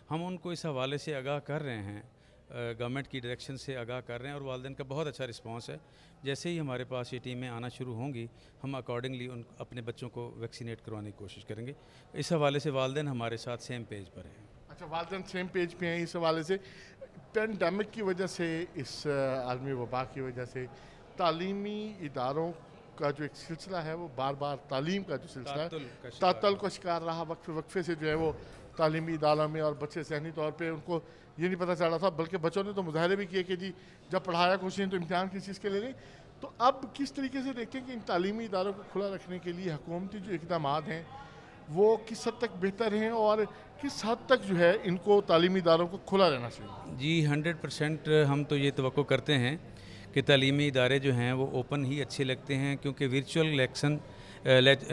हम उनको इस हवाले से आगाह कर रहे हैं, गवर्नमेंट की डायरेक्शन से आगाह कर रहे हैं और वालिदैन का बहुत अच्छा रिस्पांस है। जैसे ही हमारे पास ये टीमें आना शुरू होंगी हम अकॉर्डिंगली उन अपने बच्चों को वैक्सीनेट करवाने की कोशिश करेंगे। इस हवाले से वालिदैन हमारे साथ सेम पेज पर हैं। अच्छा, वालिदैन सेम पेज पे हैं इस हवाले से। पेंडेमिक की वजह से, इस आलमी वबा की वजह से तालीमी इदारों का जो एक सिलसिला है वो बार बार तालीम का जो सिलसिला है तातल का शिकार रहा। वक्फे से जो है वो तालीमी इदारों में और बच्चे ज़हनी तौर पे उनको ये नहीं पता चल रहा था, बल्कि बच्चों ने तो मुजाहरे भी किए कि जी जब पढ़ाया कुछ नहीं तो इम्तिहान किस चीज़ के ले लें। तो अब किस तरीके से देखते हैं कि इन तालीमी इदारों को खुला रखने के लिए हुकूमती जो इक़दाम हैं वो किस हद तक बेहतर हैं और किस हद तक जो है इनको तालीमी इदारों को खुला रहना चाहिए? जी 100% हम तो ये तवक्को करते हैं कि तालीमी इदारे जो हैं वो ओपन ही अच्छे लगते हैं, क्योंकि वर्चुअल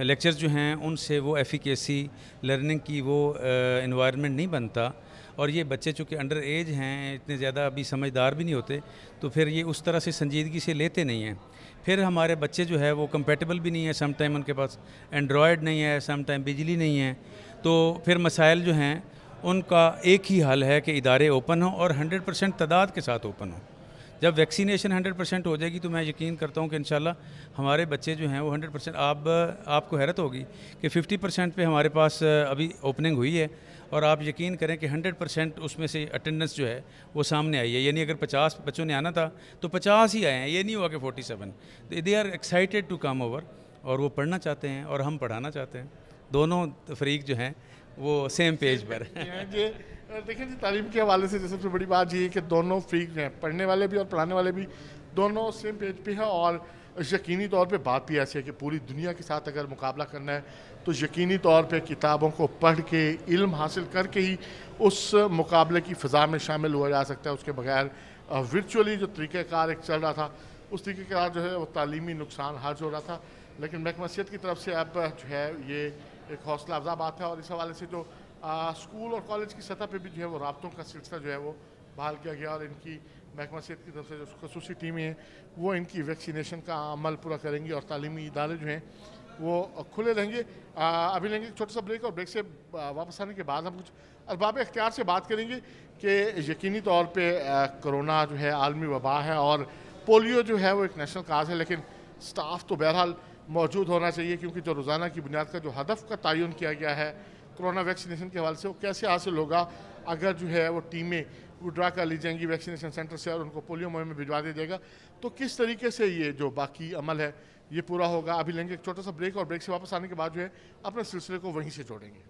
लेक्चर्स जो हैं उनसे वो एफिकेसी लर्निंग की वो इन्वायरमेंट नहीं बनता। और ये बच्चे चूँकि अंडर एज हैं, इतने ज़्यादा अभी समझदार भी नहीं होते, तो फिर ये उस तरह से संजीदगी से लेते नहीं हैं। फिर हमारे बच्चे जो है वो कंपेटेबल भी नहीं है, सम टाइम उनके पास एंड्रॉयड नहीं है, सम टाइम बिजली नहीं है, तो फिर मसाइल जो हैं उनका एक ही हल है कि इदारे ओपन हों और 100% तादाद के साथ ओपन हों। जब वैक्सीनेशन 100% हो जाएगी तो मैं यकीन करता हूँ कि इंशाल्लाह हमारे बच्चे जो हैं वो 100%। आपको हैरत होगी कि 50% पे हमारे पास अभी ओपनिंग हुई है और आप यकीन करें कि 100% उसमें से अटेंडेंस जो है वो सामने आई है। यानी अगर 50 बच्चों ने आना था तो 50 ही आए हैं, ये नहीं हुआ कि 47। तो they are excited to come over और वो पढ़ना चाहते हैं और हम पढ़ाना चाहते हैं। दोनों फरीक जो हैं वो सेम पेज पर हैं। देखिए जी, तालीम के हवाले से सबसे बड़ी बात ये है कि दोनों फ्रीक हैं, पढ़ने वाले भी और पढ़ाने वाले भी दोनों सेम पेज पे हैं। और यकीनी तौर पे बात भी ऐसी है कि पूरी दुनिया के साथ अगर मुकाबला करना है तो यकीनी तौर पे किताबों को पढ़ के इल्म हासिल करके ही उस मुकाबले की फ़ज़ा में शामिल हुआ जा सकता है। उसके बगैर वर्चुअली जो तरीक़ाकार एक चल रहा था उस तरीक़ेकार जो है वो तालीमी नुकसान हाज हो रहा था। लेकिन महकमा सेहत की तरफ से अब जो है ये एक हौसला अफजा बात है और इस हवाले से जो स्कूल और कॉलेज की सतह पे भी जो है वो राब्तों का सिलसिला जो है वो बहाल किया गया और इनकी महकमा सेहत की तरफ से जो खसूसी टीमें हैं वो इनकी वैक्सीनेशन का अमल पूरा करेंगी और तालीमी इदारे जो हैं वो खुले रहेंगे। अभी लेंगे एक छोटा सा ब्रेक और ब्रेक से वापस आने के बाद हम कुछ अरबाब इख्तियार से बात करेंगे कि यकीनी तौर पे कोरोना जो है आलमी वबा है और पोलियो जो है वो एक नेशनल काज है, लेकिन स्टाफ तो बहरहाल मौजूद होना चाहिए क्योंकि जो रोज़ाना की बुनियाद का जो हदफ का तयन किया गया है कोरोना वैक्सीनेशन के हवाले से वो कैसे हासिल होगा अगर जो है वो टीमें विड्रा कर ली जाएंगी वैक्सीनेशन सेंटर से और उनको पोलियो मुहिम में भिजवा दिया जाएगा, तो किस तरीके से ये जो बाकी अमल है ये पूरा होगा। अभी लेंगे एक छोटा सा ब्रेक और ब्रेक से वापस आने के बाद जो है अपने सिलसिले को वहीं से जोड़ेंगे।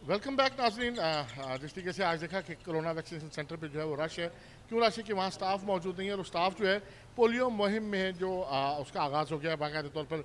वेलकम बैक नाज़रीन। जिस तरीके से आज देखा कि कोरोना वैक्सीनेशन सेंटर पे जो है वो रश है, क्यों रश है कि वहाँ स्टाफ मौजूद नहीं है और स्टाफ जो है पोलियो मुहिम में जो उसका आगाज़ हो गया है, बाकायदा तौर पर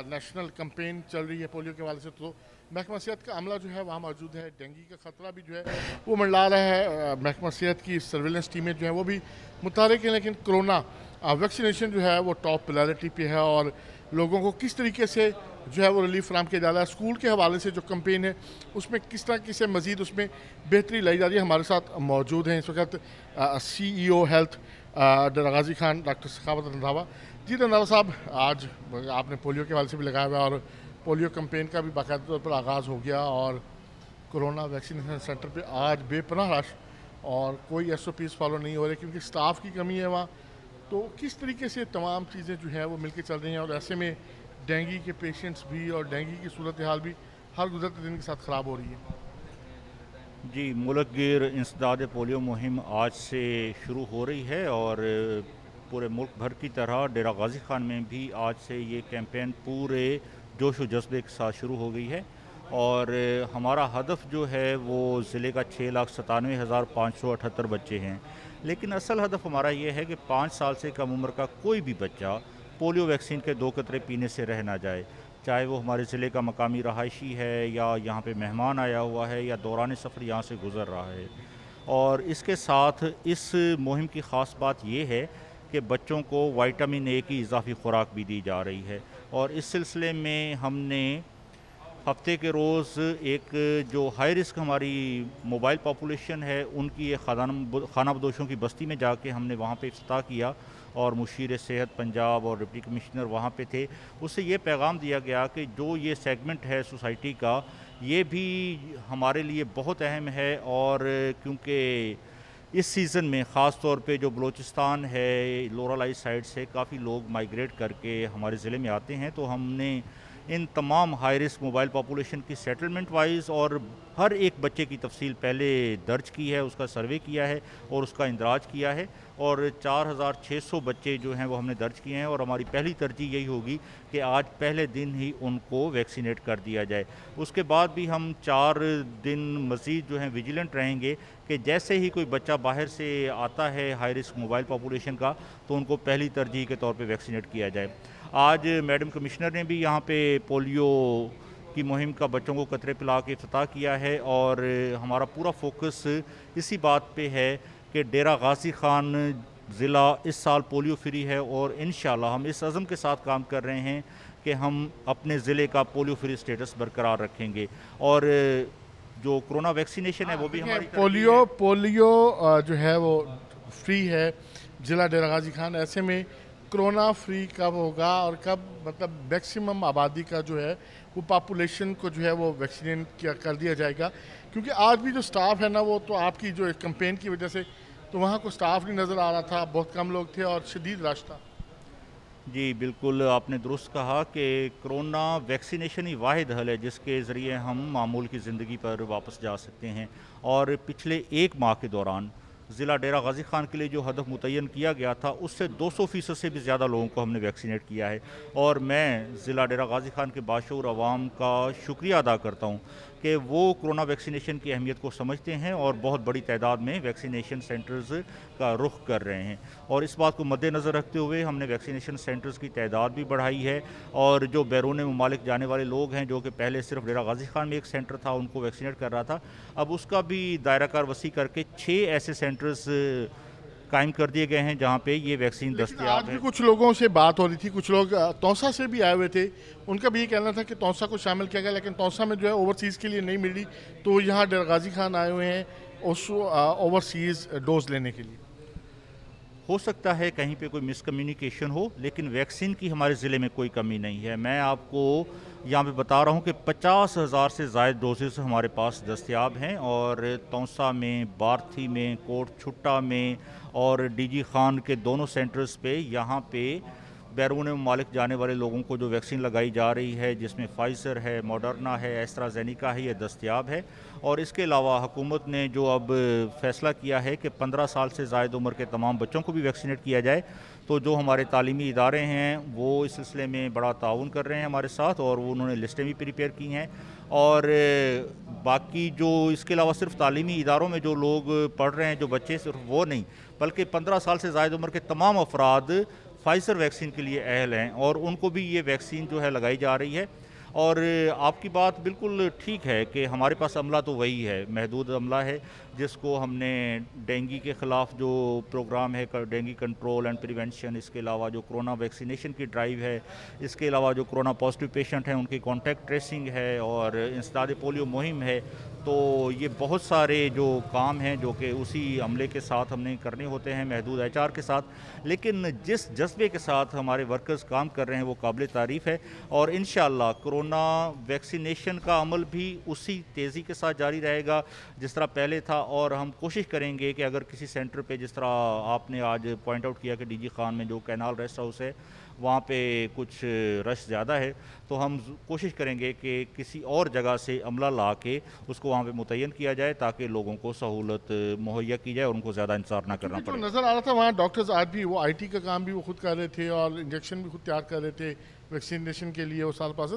नेशनल कैंपेन चल रही है पोलियो के हवाले से, तो महकमा सेहत का अमला जो है वहाँ मौजूद है। डेंगू का ख़तरा भी जो है वो मंडला रहा है। महकमा सेहत की सर्विलेंस टीमें जो हैं वो भी मुतहरिक हैं, लेकिन कोरोना वैक्सीनेशन जो है वो टॉप प्रायोरिटी पे है और लोगों को किस तरीके से जो है वो रिलीफ फराम किया जा रहा है। स्कूल के हवाले से जो कैंपेन है उसमें किस तरह की से मज़ीद उसमें बेहतरी लाई जा रही है। हमारे साथ मौजूद हैं इस वक्त CEO हेल्थ डेरा गाजी खान डॉक्टर सखावत रंधावा। जी रंधावा साहब, आज आपने पोलियो के हवाले से भी लगाया हुआ है और पोलियो कैंपेन का भी बाकायदा तौर पर आगाज़ हो गया और कोरोना वैक्सीनेशन सेंटर पर आज बेपनाह रश और कोई SOPs फॉलो नहीं हो रहे क्योंकि स्टाफ की कमी है वहाँ, तो किस तरीके से तमाम चीज़ें जो हैं वो मिलकर चल रही हैं और ऐसे में डेंगू के पेशेंट्स भी और डेंगू की सूरत हाल भी हर गुजरते दिन के साथ ख़राब हो रही है। जी, मुल्क गिर इंसदाद पोलियो मुहिम आज से शुरू हो रही है और पूरे मुल्क भर की तरह डेरा गाजी खान में भी आज से ये कैंपेन पूरे जोश व जज्बे के साथ शुरू हो गई है और हमारा हदफ जो है वो ज़िले का 6,97,578 बच्चे हैं, लेकिन असल हदफ हमारा ये है कि 5 साल से कम उम्र का कोई भी बच्चा पोलियो वैक्सीन के 2 कतरे पीने से रह ना जाए, चाहे वो हमारे ज़िले का मकामी रहायशी है या यहाँ पे मेहमान आया हुआ है या दौरान सफ़र यहाँ से गुज़र रहा है। और इसके साथ इस मुहिम की ख़ास बात ये है कि बच्चों को विटामिन A की इजाफ़ी खुराक भी दी जा रही है और इस सिलसिले में हमने हफ्ते के रोज़ एक जो हाई रिस्क हमारी मोबाइल पॉपुलेशन है उनकी ये खाना बदोशों की बस्ती में जाके हमने वहाँ पे इफ्तिताह किया और मुशीर सेहत पंजाब और डिप्टी कमिश्नर वहाँ पे थे। उससे ये पैगाम दिया गया कि जो ये सेगमेंट है सोसाइटी का ये भी हमारे लिए बहुत अहम है और क्योंकि इस सीज़न में ख़ास तौर पे जो बलूचिस्तान है लोरालाई साइड से काफ़ी लोग माइग्रेट करके हमारे ज़िले में आते हैं, तो हमने इन तमाम हाई रिस्क मोबाइल पॉपुलेशन की सेटलमेंट वाइज और हर एक बच्चे की तफसील पहले दर्ज की है, उसका सर्वे किया है और उसका इंदराज किया है और 4,600 बच्चे जो हैं वो हमने दर्ज किए हैं और हमारी पहली तरजीह यही होगी कि आज पहले दिन ही उनको वैक्सीनेट कर दिया जाए। उसके बाद भी हम 4 दिन मज़ीद जो हैं विजिलेंट रहेंगे कि जैसे ही कोई बच्चा बाहर से आता है हाई रिस्क मोबाइल पॉपुलेशन का तो उनको पहली तरजीह के तौर पर वैक्सीनेट किया जाए। आज मैडम कमिश्नर ने भी यहाँ पे पोलियो की मुहिम का बच्चों को कतरे पिला के इफ्तिताह किया है और हमारा पूरा फोकस इसी बात पे है कि डेरा गाजी खान ज़िला इस साल पोलियो फ्री है और इंशाल्लाह हम इस अज़म के साथ काम कर रहे हैं कि हम अपने ज़िले का पोलियो फ्री स्टेटस बरकरार रखेंगे और जो कोरोना वैक्सीनेशन है वो भी हमारी पोलियो जो है वो फ्री है ज़िला डेरा गाजी खान। ऐसे में कोरोना फ्री कब होगा और कब मतलब मैक्सिमम आबादी का जो है वो पॉपुलेशन को जो है वो वैक्सीनेट कर दिया जाएगा, क्योंकि आज भी जो स्टाफ है ना वो तो आपकी जो कैंपेन की वजह से तो वहाँ को स्टाफ नहीं नज़र आ रहा था, बहुत कम लोग थे और शदीद रश था। जी बिल्कुल, आपने दुरुस्त कहा कि कोरोना वैक्सीनेशन ही वाहिद हल है जिसके ज़रिए हम मामूल की ज़िंदगी पर वापस जा सकते हैं और पिछले 1 माह के दौरान ज़िला डेरा गाजी खान के लिए जो हदफ मुतय्यन किया गया था उससे 200% से भी ज़्यादा लोगों को हमने वैक्सीनेट किया है और मैं ज़िला डेरा गाजी खान के बाशऊर अवाम का शुक्रिया अदा करता हूँ कि वो कोरोना वैक्सीनेशन की अहमियत को समझते हैं और बहुत बड़ी तादाद में वैक्सीनेशन सेंटर्स का रुख कर रहे हैं और इस बात को मद्देनज़र रखते हुए हमने वैक्सीनेशन सेंटर्स की तादाद भी बढ़ाई है और जो बैरून ममालिक जाने वाले लोग हैं जो कि पहले सिर्फ डेरा गाजी खान में एक सेंटर था उनको वैक्सीनेट कर रहा था, अब उसका भी दायरा कार वसी करके 6 ऐसे सेंटर्स कायम कर दिए गए हैं जहाँ पे ये वैक्सीन आज दस्तयाब भी है। कुछ लोगों से बात हो रही थी, कुछ लोग तौसा से भी आए हुए थे, उनका भी ये कहना था कि तौसा को शामिल किया गया, लेकिन तौसा में जो है ओवरसीज़ के लिए नहीं मिली, तो यहाँ डेरा गाजी खान आए हुए हैं उस ओवरसीज़ डोज लेने के लिए। हो सकता है कहीं पे कोई मिसकम्युनिकेशन हो, लेकिन वैक्सीन की हमारे ज़िले में कोई कमी नहीं है। मैं आपको यहाँ पे बता रहा हूँ कि 50,000 से ज़ायद डोजेस हमारे पास दस्तयाब हैं और तौसा में, बार्थी में, कोट छुट्टा में और डीजी खान के दोनों सेंटर्स पे यहाँ पे बैरून ममालिक जाने वाले लोगों को जो वैक्सीन लगाई जा रही है, जिसमें फाइज़र है, मॉडर्ना है, एस्ट्राजेनिका है, ये दस्तयाब है। और इसके अलावा हुकूमत ने जो अब फ़ैसला किया है कि 15 साल से ज़ायद उम्र के तमाम बच्चों को भी वैक्सीनेट किया जाए, तो जो हमारे तालीमी इदारे हैं वो इस सिलसिले में बड़ा ताउन कर रहे हैं हमारे साथ और वो उन्होंने लिस्टें भी प्रिपेयर की हैं। और बाकी जो इसके अलावा सिर्फ तालीमी इदारों में जो लोग पढ़ रहे हैं, जो बच्चे, सिर्फ वो नहीं बल्कि 15 साल से ज़ायद उम्र के तमाम अफराद फाइज़र वैक्सीन के लिए अहल हैं और उनको भी ये वैक्सीन जो है लगाई जा रही है। और आपकी बात बिल्कुल ठीक है कि हमारे पास अमला तो वही है, महदूद अमला है, जिसको हमने डेंगू के ख़िलाफ़ जो प्रोग्राम है, डेंगू कंट्रोल एंड प्रिवेंशन, इसके अलावा जो कोरोना वैक्सीनेशन की ड्राइव है, इसके अलावा जो कोरोना पॉजिटिव पेशेंट हैं उनकी कॉन्टैक्ट ट्रेसिंग है और इंसदाद पोलियो मुहिम है। तो ये बहुत सारे जो काम हैं जो कि उसी अमले के साथ हमने करने होते हैं, महदूद HR के साथ, लेकिन जिस जज्बे के साथ हमारे वर्कर्स काम कर रहे हैं वो काबिल तारीफ़ है। और इंशाअल्लाह कोरोना वैक्सीनेशन का अमल भी उसी तेज़ी के साथ जारी रहेगा जिस तरह पहले था। और हम कोशिश करेंगे कि अगर किसी सेंटर पे, जिस तरह आपने आज पॉइंट आउट किया कि डीजी खान में जो कैनाल रेस्ट हाउस है वहाँ पे कुछ रश ज़्यादा है, तो हम कोशिश करेंगे कि किसी और जगह से अमला ला के उसको वहाँ पे मुतय्यन किया जाए ताकि लोगों को सहूलत मुहैया की जाए और उनको ज़्यादा इंतज़ार ना करना पड़े। नज़र आ रहा था वहाँ डॉक्टर्स आज भी वो IT का काम भी वो खुद कर रहे थे और इंजेक्शन भी खुद तैयार कर रहे थे वैक्सीनेशन के लिए वो साल पास।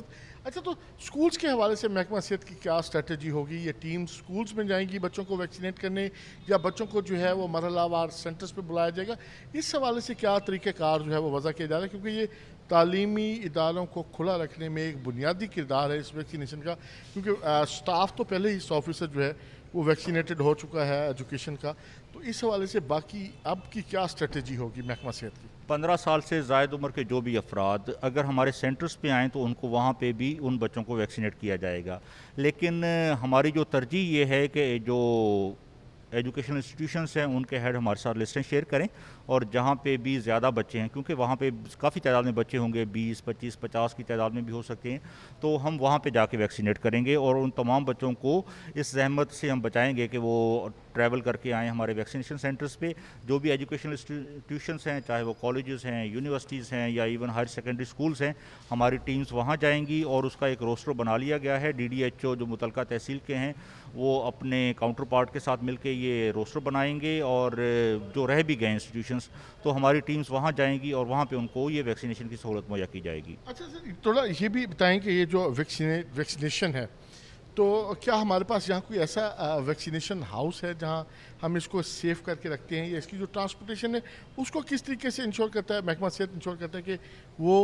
अच्छा, तो स्कूल्स के हवाले से महकमा सेहत की क्या स्ट्रेटजी होगी? ये टीम स्कूल्स में जाएंगी बच्चों को वैक्सीनेट करने या बच्चों को जो है वो मरहलावार सेंटर्स पे बुलाया जाएगा? इस हवाले से क्या तरीक़ेकार जो है वो वज़ा किया जा रहा है? क्योंकि ये तालीमी इदारों को खुला रखने में एक बुनियादी किरदार है इस वैक्सीनेशन का, क्योंकि स्टाफ तो पहले ही 100% ऑफिसर जो है वो वैक्सीनेटेड हो चुका है एजुकेशन का। तो इस हवाले से बाकी अब की क्या स्ट्रेटजी होगी महकमा सेहत की? 15 साल से ज़ायद उम्र के जो भी अफराद अगर हमारे सेंटर्स पे आएँ तो उनको वहाँ पे भी उन बच्चों को वैक्सीनेट किया जाएगा। लेकिन हमारी जो तरजीह ये है कि जो एजुकेशनल इंस्टीट्यूशंस हैं उनके हेड हमारे साथ लिस्टें शेयर करें और जहाँ पे भी ज़्यादा बच्चे हैं, क्योंकि वहाँ पे काफ़ी तादाद में बच्चे होंगे, 20, 25, 50 की तादाद में भी हो सकते हैं, तो हम वहाँ पे जाके वैक्सीनेट करेंगे और उन तमाम बच्चों को इस जहमत से हम बचाएंगे कि वो ट्रैवल करके आएँ हमारे वैक्सीनेशन सेंटर्स पे। जो भी एजुकेशनल इंस्टीट्यूशंस हैं, चाहे वो कॉलेजेस हैं, यूनिवर्सिटीज़ हैं या इवन हायर सेकेंडरी स्कूल्स हैं, हमारी टीम्स वहाँ जाएंगी और उसका एक रोस्टर बना लिया गया है। DDHO जो मुतलका तहसील के हैं वो अपने काउंटर पार्ट के साथ मिलकर ये रोस्टर बनाएंगे और जो रह भी गए इंस्टीट्यूशंस तो हमारी टीम्स वहाँ जाएंगी और वहाँ पे उनको ये वैक्सीनेशन की सहूलत मुहैया की जाएगी। अच्छा सर, थोड़ा ये भी बताएं कि ये जो वैक्सीनेशन है तो क्या हमारे पास यहाँ कोई ऐसा वैक्सीनेशन हाउस है जहाँ हम इसको सेव करके रखते हैं, या इसकी जो ट्रांसपोर्टेशन है उसको किस तरीके से इंश्योर करता है महकमा सेहत, इंश्योर करता है कि वो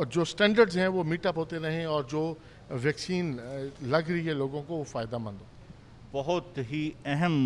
जो स्टैंडर्ड्स हैं वो मीट अप होते रहें और जो वैक्सीन लग रही है लोगों को वो फ़ायदा मंद हो? बहुत ही अहम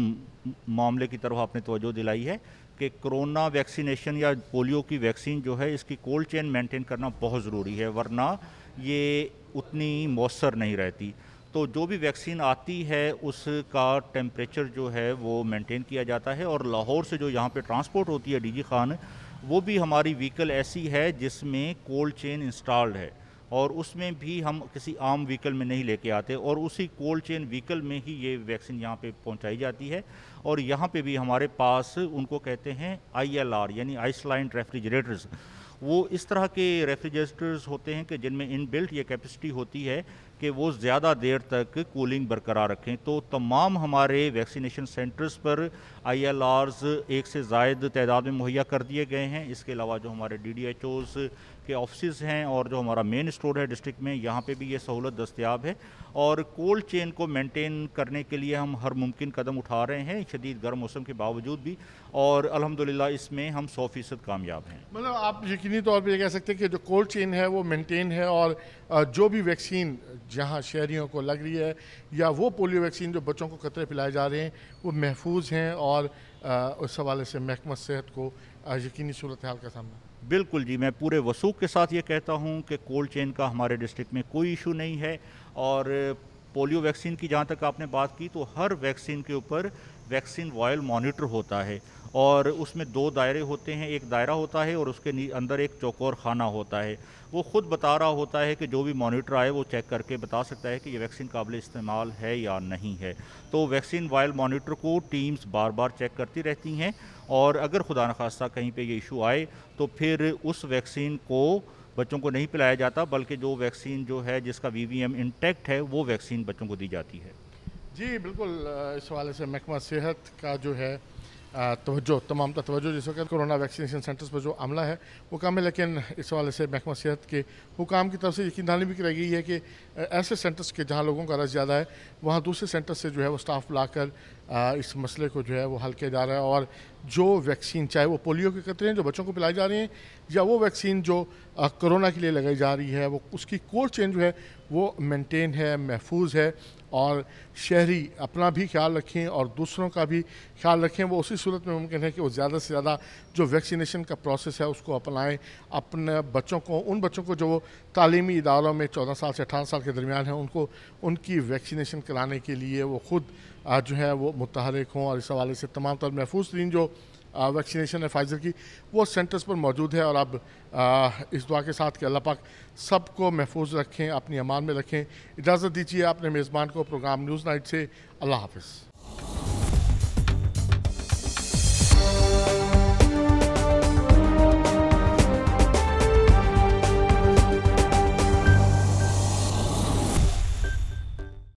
मामले की तरफ आपने तवज्जो दिलाई है कि कोरोना वैक्सीनेशन या पोलियो की वैक्सीन जो है इसकी कोल्ड चेन मेंटेन करना बहुत ज़रूरी है, वरना ये उतनी मौसर नहीं रहती। तो जो भी वैक्सीन आती है उसका टेम्परेचर जो है वो मेंटेन किया जाता है और लाहौर से जो यहाँ पे ट्रांसपोर्ट होती है डीजी खान, वो भी हमारी व्हीकल ऐसी है जिसमें कोल्ड चेन इंस्टॉल्ड है और उसमें भी हम किसी आम व्हीकल में नहीं लेके आते और उसी कोल्ड चेन व्हीकल में ही ये वैक्सीन यहाँ पे पहुँचाई जाती है। और यहाँ पे भी हमारे पास उनको कहते हैं ILR यानी आइसलैंड रेफ्रिजरेटर्स, वो इस तरह के रेफ्रिजरेटर्स होते हैं कि जिनमें इनबिल्ट ये कैपेसिटी होती है कि वो ज़्यादा देर तक कूलिंग बरकरार रखें। तो तमाम हमारे वैक्सीनेशन सेंटर्स पर ILRs एक से ज़ायद तादाद में मुहैया कर दिए गए हैं। इसके अलावा जो हमारे DDHOs के ऑफिस हैं और जो हमारा मेन स्टोर है डिस्ट्रिक्ट में, यहाँ पे भी ये सहूलत दस्तयाब है। और कोल्ड चेन को मेंटेन करने के लिए हम हर मुमकिन कदम उठा रहे हैं शदीद गर्म मौसम के बावजूद भी, और अल्हम्दुलिल्लाह इसमें हम 100% कामयाब हैं। मतलब आप यकीनी तौर पर ये कह सकते हैं कि जो कोल्ड चेन है वो मेंटेन है, और जो भी वैक्सीन जहाँ शहरियों को लग रही है या वो पोलियो वैक्सीन जो बच्चों को कतरे पिलाए जा रहे हैं वो महफूज हैं, और उस हवाले से महकमा सेहत को यकीनी सूरत हाल का सामना। बिल्कुल जी, मैं पूरे वसूख के साथ ये कहता हूँ कि कोल्ड चेन का हमारे डिस्ट्रिक्ट में कोई इशू नहीं है। और पोलियो वैक्सीन की जहाँ तक आपने बात की, तो हर वैक्सीन के ऊपर वैक्सीन वायल मॉनिटर होता है, और उसमें 2 दायरे होते हैं, एक दायरा होता है और उसके अंदर एक चौकोर खाना होता है। वो ख़ुद बता रहा होता है कि जो भी मॉनिटर आए वो चेक करके बता सकता है कि ये वैक्सीन काबिल इस्तेमाल है या नहीं है। तो वैक्सीन वायल मॉनिटर को टीम्स बार बार चेक करती रहती हैं, और अगर खुदा न खास्ता कहीं पे ये इशू आए तो फिर उस वैक्सीन को बच्चों को नहीं पिलाया जाता, बल्कि जो वैक्सीन जो है जिसका VVM इंटैक्ट है वो वैक्सीन बच्चों को दी जाती है। जी बिल्कुल, इस हवाले से महकमा सेहत का जो है तवज्जो, तमाम तवज्जो जिस वक्त कोरोना वैक्सीनेशन सेंटर्स पर जो अमला है वो कम है, लेकिन इस हवाले से महकमा सेहत के हुकाम की तरफ से यकीन दहानी भी कराई गई है कि ऐसे सेंटर्स के जहाँ लोगों का रस ज़्यादा है वहाँ दूसरे सेंटर से जो है वो स्टाफ बुलाकर इस मसले को जो है वो हल किया जा रहा है। और जो वैक्सीन, चाहे वो पोलियो के कतरे हैं जो बच्चों को पिलाई जा रही हैं, या वो वैक्सीन जो कोरोना के लिए लगाई जा रही है, वो उसकी कोल्ड चेन जो है वो मेंटेन है, महफूज है। और शहरी अपना भी ख्याल रखें और दूसरों का भी ख्याल रखें। वो उसी सूरत में मुमकिन है कि वो ज़्यादा से ज़्यादा जो वैक्सीनेशन का प्रोसेस है उसको अपनाएं। अपने बच्चों को, उन बच्चों को जो तालीमी इदारों में 14 साल से 18 साल के दरमियान हैं, उनको उनकी वैक्सीनेशन कराने के लिए वो ख़ुद जो है वो मुतहरिक हों। और इस हवाले से तमाम तर महफूज तरीन जो वैक्सीनेशन है फाइज़र की वो सेंटर्स पर मौजूद है। और अब इस दुआ के साथ कि अल्लाह पाक सबको महफूज रखें, अपनी अमान में रखें। इजाज़त दीजिए अपने मेज़बान को प्रोग्राम न्यूज़ नाइट से। अल्लाह हाफ़िज़।